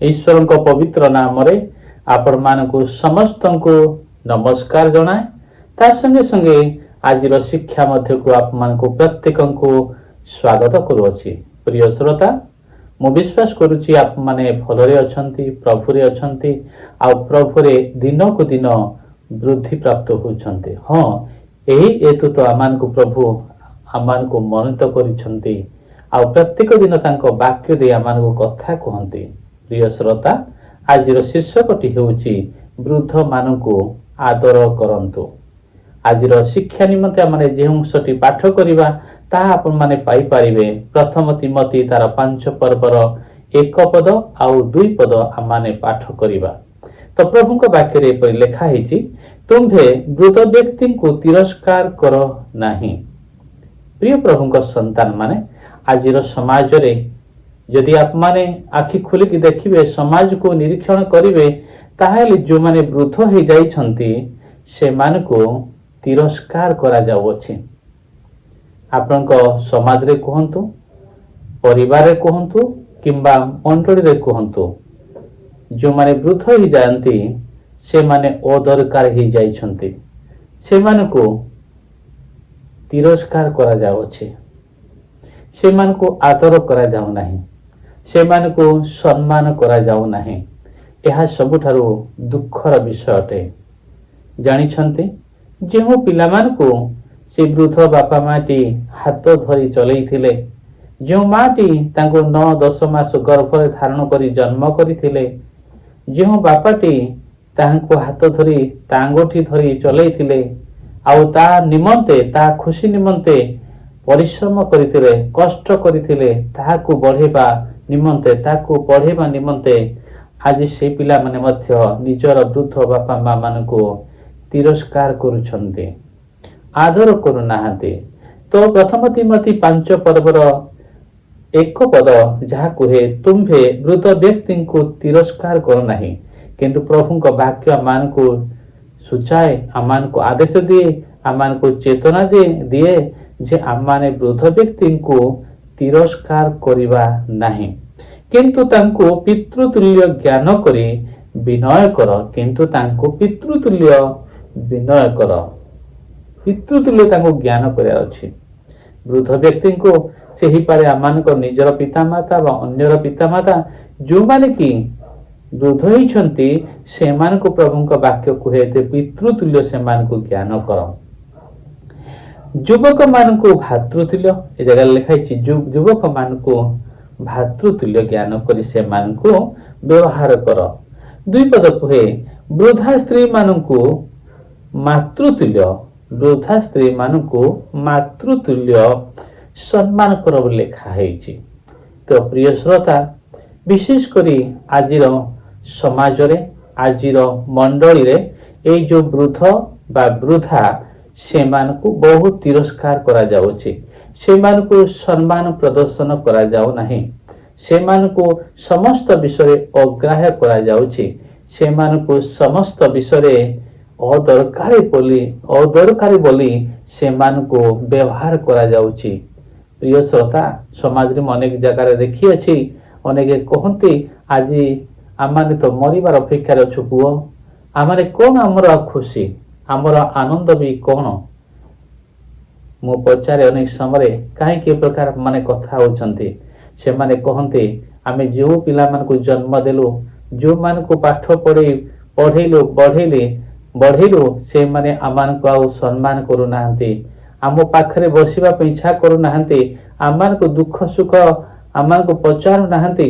ईश्वर को पवित्र नाम रे आपण मानकु समस्तंकु नमस्कार जनाए। ता संगे संगे आज शिक्षा मध्य को आप मानकु प्रत्येकंकु स्वागत करूछि। प्रिय श्रोता, मु विश्वास करूछि आप माने भलरे अछंती, प्रभुरे अछंती आ प्रभुरे दिन को दिन वृद्धि प्राप्त होछंती। हां, एही हेतु तो आमानकु प्रभु आमानकु मनित करिसंती आ प्रत्येक दिन तांको वाक्य दे आमानकु कथा कहंती। प्रिय श्रोता, आज शीर्षकटी हेउछि वृद्ध मानकु आदर करंतु। आज शिक्षा निमंते आमने जे अंशटी पाठ करिबा ता आपण माने पाई पारिबे प्रथम तिमोथी तार 5 पर्वर 1 पद आउ 2 पद आमाने पाठ करिबा। तो प्रभुଙ୍କ वाक्य पर लिखा है, तुम्भे वृद्ध व्यक्ति को तिरस्कार करो नहीं। प्रिय प्रभुଙ୍କ संतान माने आज समाज रे यदि आप माने आखि खोलिक देखिबे, समाज को निरीक्षण करिवे, ताहेले जो माने वृद्ध हो जाइछंती से मान को तिरस्कार करा जाउछि। आपनक समाज रे कहंतु, परिवार रे कहंतु किंबा मंडली रे कहंतु, जो माने वृद्ध हो जानती से माने अदरकार ही जाइछंती, से मान को तिरस्कार करा जाउछि, से मान को आदर करा जाउ नाही, से मान को सम्मान करा जाउ नाही। यह सबुठारु दुखर विषय अटे। जानिछंती, जेहु पिला मान को से वृद्ध बापा माटी हाथ धरी चलई थिले, जो माटी तांको 9-10 मास गर्भरे धारण करी जन्म करिथिले, जो बापाटी तांको हाथ धरी तांगोठी धरी चलई थिले, आउ ता निमंते ता खुशी निमंते परिश्रम करिथिले, कष्ट करिथिले, ताहाकु बढ़ेबा निमंते, ताकु पढ़ेबा निमंते आज से पिला माने मध्य निजर वृद्ध बापा मा मानको तिरस्कार करुछन्ते, आदर करू नाहांते। तो प्रथम तिमोथी 5 पर्वर 1 पद जहा कहे, तुम्भे वृद्ध व्यक्ति को तिरस्कार करो नहीं, किंतु प्रभु का वाक्य मान को सुचाए, आमान को आदेश दिए, आमान को चेतना दिए जे आमाने वृद्ध व्यक्ति को तिरस्कार करिबा नहीं, किंतु तांको पितृतुल्य ज्ञान करी विनय कर। किंतु तांको पितृतुल्य विनय कर, पितृतुल्य तांको ज्ञान करिया अछि। वृद्ध व्यक्ति को से ही पारे आमान को निजर पितामाता व अन्यर पितामाता जो माने कि वृद्ध होइछंती से मान को प्रभु का वाक्य कहे ते पितृतुल्य से मान को ज्ञान कर। युवक मान को भातृतुल्य ए जगह लिखाई छि, युवक मान को भातृतुल्य ज्ञान करी से मान को व्यवहार कर। 2 पद कहे, वृद्धा स्त्री मान को मातृतुल्य, वृद्धा स्त्री मान को मातृतुल्य सम्मान कर लिखा है। तो प्रिय श्रोता, विशेष करी आजिर समाज रे, आजिर मंडली रे ए जो वृद्ध बा वृद्धा से मान को बहुत तिरस्कार करा जाउछि, से मान को सम्मान प्रदर्शन करा जाउ नहीं, से मान को समस्त विषय अग्राह्य करा जाउछि, से मान को समस्त विषय अदरकारी बोली से मान को व्यवहार करा जाउछि। प्रिय श्रोता, समाज रे अनेक जगह देखी अछि, अनेक कहती आज आमाने तो मरिबार अपेक्षा अछु पुओ, आमाने कौन आमर खुशी आमर आनंद भी कौन। मु पचारे अनेक समय कहीं प्रकार माने कथा होचंती, से माने कहते आमे जो पिला मान को जन्म देलु, जो मान को पाठ पढ़ेलु बढ़ेलु से माने आमान को आउ सम्मान करू नाहंती, आम पाखरे बसिबा पे इच्छा करू नाहंती, आमान को दुख सुख आमान को पचारू नाहंती।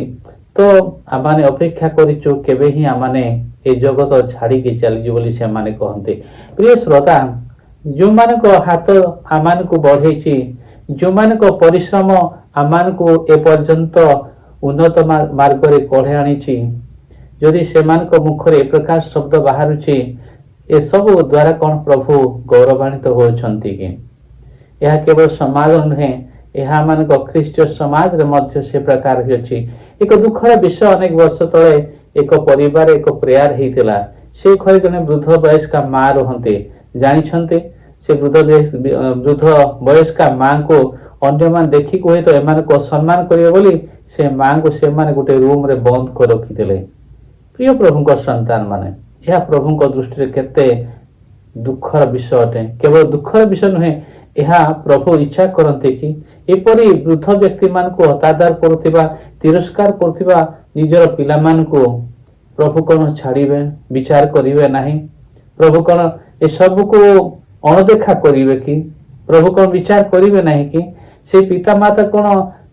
तो आमाने अपेक्षा करिचो केबे ही आमाने ए जगत छाड़ी के चली जो बोली से माने कहंते। प्रिय श्रोता, जो मान को हाथ आमान को बढ़ेछि, जो मान को परिश्रम आमान को ए पर्यंत उन्नत मार्ग रे कढे आनिछि, यदि से मान को मुख रे प्रकार शब्द बाहरुछि, ए सब द्वारा कौन प्रभु गौरवान्वित होछंती कि? यह केवल समाज नुहे, यह मान को ख्रीष्ट समाज रे मध्य से प्रकार होछि। एक दुखर विषय अनेक वर्ष तले एक परिवार एक प्रेयर हेतिला, से घरे जने वृद्ध वयस्का मां रहंते। जानिछंते से वृद्ध वयस्का मां को ଅନ୍ୟମାନେ ଦେଖିକି ହୁଏତ ଏମାନଙ୍କୁ ଅସମ୍ମାନ କରିବେ ବୋଲି ସେ ମାଙ୍କୁ ସେମାନେ ଗୋଟେ ରୁମରେ ବନ୍ଦ କରି ରଖିଥିଲେ। ପ୍ରିୟ ପ୍ରଭୁଙ୍କ ସନ୍ତାନ ମାନେ, ଏହା ପ୍ରଭୁଙ୍କ ଦୃଷ୍ଟିରେ କେତେ ଦୁଃଖର ବିଷୟ ଅଟେ। କେବଳ ଦୁଃଖର ବିଷୟ ନୁହେଁ, ଏହା ପ୍ରଭୁ ଇଚ୍ଛା କରନ୍ତି କି ଏପରି ବୃଦ୍ଧ ବ୍ୟକ୍ତିମାନଙ୍କୁ ହତାଦାର କରୁଥିବା, ତିରସ୍କାର କରୁଥିବା ନିଜର ପିଲାମାନଙ୍କୁ ପ୍ରଭୁ କଣ ଛାଡ଼ିବେ, ବିଚାର କରିବେ ନାହିଁ? ପ୍ରଭୁ କଣ ଏସବୁକୁ ଅଣଦେଖା କରିବେ କି? ପ୍ରଭୁ କଣ ବିଚାର କରିବେ ନାହିଁ କି? ସେ ପିତାମାତା କଣ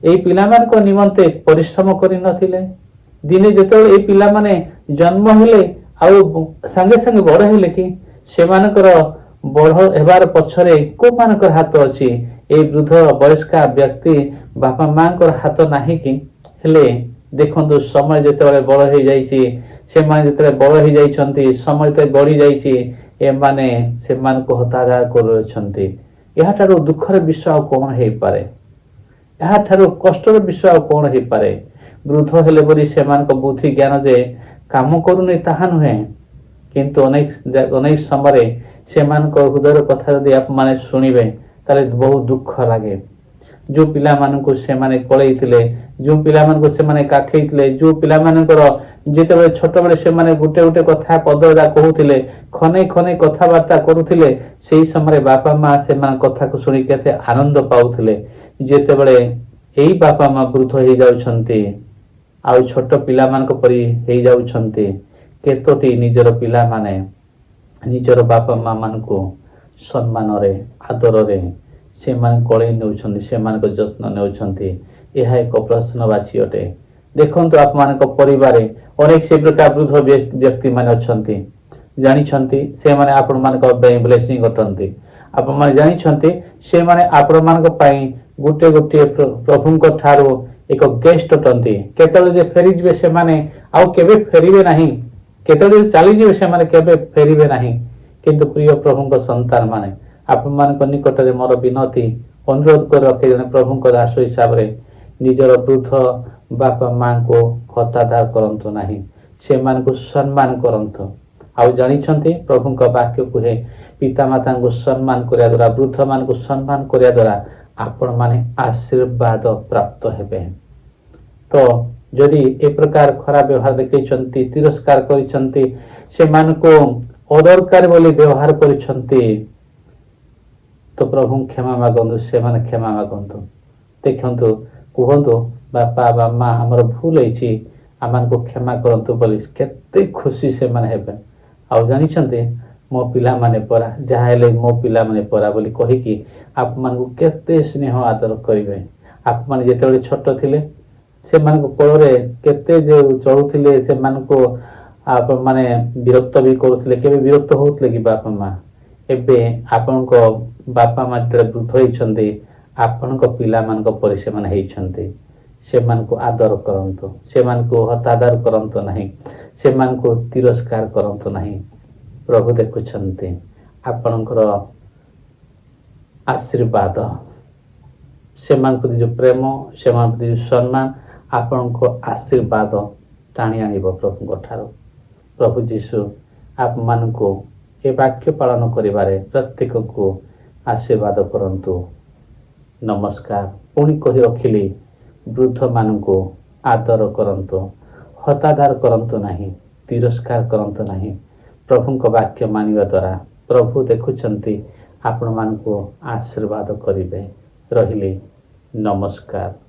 ଏଇ ପିଲାମାନଙ୍କ ନିମନ୍ତେ ପରିଶ୍ରମ କରିନଥିଲେ? ଦିନେ ଯେତେବେଳେ ଏଇ ପିଲାମାନେ ଜନ୍ମ ହେଲେ ଆଉ ସାଙ୍ଗେ ସାଙ୍ଗେ ବଡ଼ ହେଲେ କି ସେମାନଙ୍କର ବଡ଼ ହେବାର ପଛରେ କୋଉମାନଙ୍କର ହାତ ଅଛି? ଏଇ ବୃଦ୍ଧ ବୟସ୍କା ବ୍ୟକ୍ତି ବାପା ମାଙ୍କର ହାତ ନାହିଁ କି? ହେଲେ ଦେଖନ୍ତୁ, ସମୟ ଯେତେବେଳେ ବଡ଼ ହେଇଯାଇଛି, ସେମାନେ ଯେତେବେଳେ ବଡ଼ ହେଇଯାଇଛନ୍ତି, ସମୟ ଯେତେବେଳେ ଗଡ଼ି ଯାଇଛି, ଏମାନେ ସେମାନଙ୍କୁ ହତାଦାର କରୁଅଛନ୍ତି। ଏହାଠାରୁ ଦୁଃଖର ବିଷୟ ଆଉ କଣ ହେଇପାରେ? ଏହାଠାରୁ କଷ୍ଟର ବିଷୟ ଆଉ କଣ ହେଇପାରେ? ବୃଦ୍ଧ ହେଲେ ବୋଲି ସେମାନଙ୍କ ବୁଦ୍ଧି ଜ୍ଞାନ ଯେ କାମ କରୁନି ତାହା ନୁହେଁ, କିନ୍ତୁ ଅନେକ ସମୟରେ ସେମାନଙ୍କ ହୃଦୟର କଥା ଯଦି ଆପଣମାନେ ଶୁଣିବେ ତାହେଲେ ବହୁତ ଦୁଃଖ ଲାଗେ। ଯେଉଁ ପିଲାମାନଙ୍କୁ ସେମାନେ କଳେଇଥିଲେ, ଯେଉଁ ପିଲାମାନଙ୍କୁ ସେମାନେ କାଖେଇଥିଲେ, ଯେଉଁ ପିଲାମାନଙ୍କର ଯେତେବେଳେ ଛୋଟବେଳେ ସେମାନେ ଗୋଟେ ଗୋଟେ କଥା ପଦଟା କହୁଥିଲେ, ଖନେଇ ଖନେଇ କଥାବାର୍ତ୍ତା କରୁଥିଲେ, ସେଇ ସମୟରେ ବାପା ମା ସେମାନଙ୍କ କଥାକୁ ଶୁଣି କେତେ ଆନନ୍ଦ ପାଉଥିଲେ। ଯେତେବେଳେ ଏଇ ବାପା ମା ବୃଦ୍ଧ ହେଇଯାଉଛନ୍ତି ଆଉ ଛୋଟ ପିଲାମାନଙ୍କ ପରି ହେଇଯାଉଛନ୍ତି, କେତୋଟି ନିଜର ପିଲାମାନେ ନିଜର ବାପା ମା ମାନଙ୍କୁ ସମ୍ମାନରେ, ଆଦରରେ ସେମାନେ କଳେଇ ନେଉଛନ୍ତି, ସେମାନଙ୍କ ଯତ୍ନ ନେଉଛନ୍ତି। ଏହା ଏକ ପ୍ରଶ୍ନବାଚୀ ଅଟେ। ଦେଖନ୍ତୁ, ଆପଣମାନଙ୍କ ପରିବାରରେ ଅନେକ ସେ ପ୍ରକାର ବୃଦ୍ଧ ବ୍ୟକ୍ତି ମାନେ ଅଛନ୍ତି। ଜାଣିଛନ୍ତି, ସେମାନେ ଆପଣମାନଙ୍କ ପାଇଁ ବ୍ଲେସିଂ ଅଟନ୍ତି। ଆପଣମାନେ ଜାଣିଛନ୍ତି, ସେମାନେ ଆପଣମାନଙ୍କ ପାଇଁ ଗୋଟିଏ ଗୋଟିଏ ପ୍ରଭୁଙ୍କ ଠାରୁ ଏକ ଗେଷ୍ଟ ଅଟନ୍ତି। କେତେବେଳେ ଯେ ଫେରିଯିବେ ସେମାନେ ଆଉ କେବେ ଫେରିବେ ନାହିଁ, କେତେବେଳେ ଚାଲିଯିବେ ସେମାନେ କେବେ ଫେରିବେ ନାହିଁ। କିନ୍ତୁ ପ୍ରିୟ ପ୍ରଭୁଙ୍କ ସନ୍ତାନ ମାନେ, ଆପଣମାନଙ୍କ ନିକଟରେ ମୋର ବିନତି, ଅନୁରୋଧ କରି ରଖେ, ଜଣେ ପ୍ରଭୁଙ୍କ ଦାସ ହିସାବରେ ନିଜର ବୃଦ୍ଧ ବାପା ମାଙ୍କୁ ହତାଦାର କରନ୍ତୁ ନାହିଁ, ସେମାନଙ୍କୁ ସମ୍ମାନ କରନ୍ତୁ। ଆଉ ଜାଣିଛନ୍ତି, ପ୍ରଭୁଙ୍କ ବାକ୍ୟ କୁହେ, ପିତାମାତାଙ୍କୁ ସମ୍ମାନ କରିବା ଦ୍ୱାରା, ବୃଦ୍ଧ ମାନଙ୍କୁ ସମ୍ମାନ କରିବା ଦ୍ୱାରା ଆପଣ ମାନେ ଆଶୀର୍ବାଦ ପ୍ରାପ୍ତ ହେବେ। ତ ଯଦି ଏ ପ୍ରକାର ଖରାପ ବ୍ୟବହାର ଦେଖେଇଛନ୍ତି, ତିରସ୍କାର କରିଛନ୍ତି, ସେମାନଙ୍କୁ ଅଦରକାର ବୋଲି ବ୍ୟବହାର କରିଛନ୍ତି, ତ ପ୍ରଭୁ କ୍ଷମା ମାଗନ୍ତୁ, ସେମାନେ କ୍ଷମା ମାଗନ୍ତୁ। ଦେଖନ୍ତୁ, କୁହନ୍ତୁ, ବାପା ବା ମା ଆମର ଭୁଲ ହେଇଛି, ଆମମାନଙ୍କୁ କ୍ଷମା କରନ୍ତୁ ବୋଲି କେତେ ଖୁସି ସେମାନେ ହେବେ। ଆଉ ଜାଣିଛନ୍ତି, ମୋ ପିଲାମାନେ ପରା, ଯାହା ହେଲେ ମୋ ପିଲାମାନେ ପରା ବୋଲି କହିକି ଆପଣମାନଙ୍କୁ କେତେ ସ୍ନେହ ଆଦର କରିବେ। ଆପଣମାନେ ଯେତେବେଳେ ଛୋଟ ଥିଲେ, ସେମାନଙ୍କ କୋଳରେ କେତେ ଯେ ଚଳୁଥିଲେ, ସେମାନଙ୍କୁ ଆପଣମାନେ ବିରକ୍ତ ବି କରୁଥିଲେ। କେବେ ବିରକ୍ତ ହଉଥିଲେ କି ବାପା ମା? ଏବେ ଆପଣଙ୍କ ବାପା ମା ଯେତେବେଳେ ବୃଦ୍ଧ ହେଇଛନ୍ତି, ଆପଣଙ୍କ ପିଲାମାନଙ୍କ ପରି ସେମାନେ ହେଇଛନ୍ତି। ସେମାନଙ୍କୁ ଆଦର କରନ୍ତୁ, ସେମାନଙ୍କୁ ହତାଦର କରନ୍ତୁ ନାହିଁ, ସେମାନଙ୍କୁ ତିରସ୍କାର କରନ୍ତୁ ନାହିଁ। ପ୍ରଭୁ ଦେଖୁଛନ୍ତି ଆପଣଙ୍କର ଆଶୀର୍ବାଦ, ସେମାନଙ୍କ ପ୍ରତି ଯେଉଁ ପ୍ରେମ, ସେମାନଙ୍କ ପ୍ରତି ଯେଉଁ ସମ୍ମାନ, ଆପଣଙ୍କ ଆଶୀର୍ବାଦ ଟାଣି ଆଣିବ ପ୍ରଭୁଙ୍କ ଠାରୁ। ପ୍ରଭୁ ଯୀଶୁ ଆପଣମାନଙ୍କୁ ଏ ବାକ୍ୟ ପାଳନ କରିବାରେ ପ୍ରତ୍ୟେକକୁ ଆଶୀର୍ବାଦ କରନ୍ତୁ। ନମସ୍କାର। ପୁଣି କହି ରଖିଲି, ବୃଦ୍ଧମାନଙ୍କୁ ଆଦର କରନ୍ତୁ, ହତାଦାର କରନ୍ତୁ ନାହିଁ, ତିରସ୍କାର କରନ୍ତୁ ନାହିଁ। ପ୍ରଭୁଙ୍କ ବାକ୍ୟ ମାନିବା ଦ୍ୱାରା ପ୍ରଭୁ ଦେଖୁଛନ୍ତି ଆପଣମାନଙ୍କୁ ଆଶୀର୍ବାଦ କରିବେ। ରହିଲି, ନମସ୍କାର।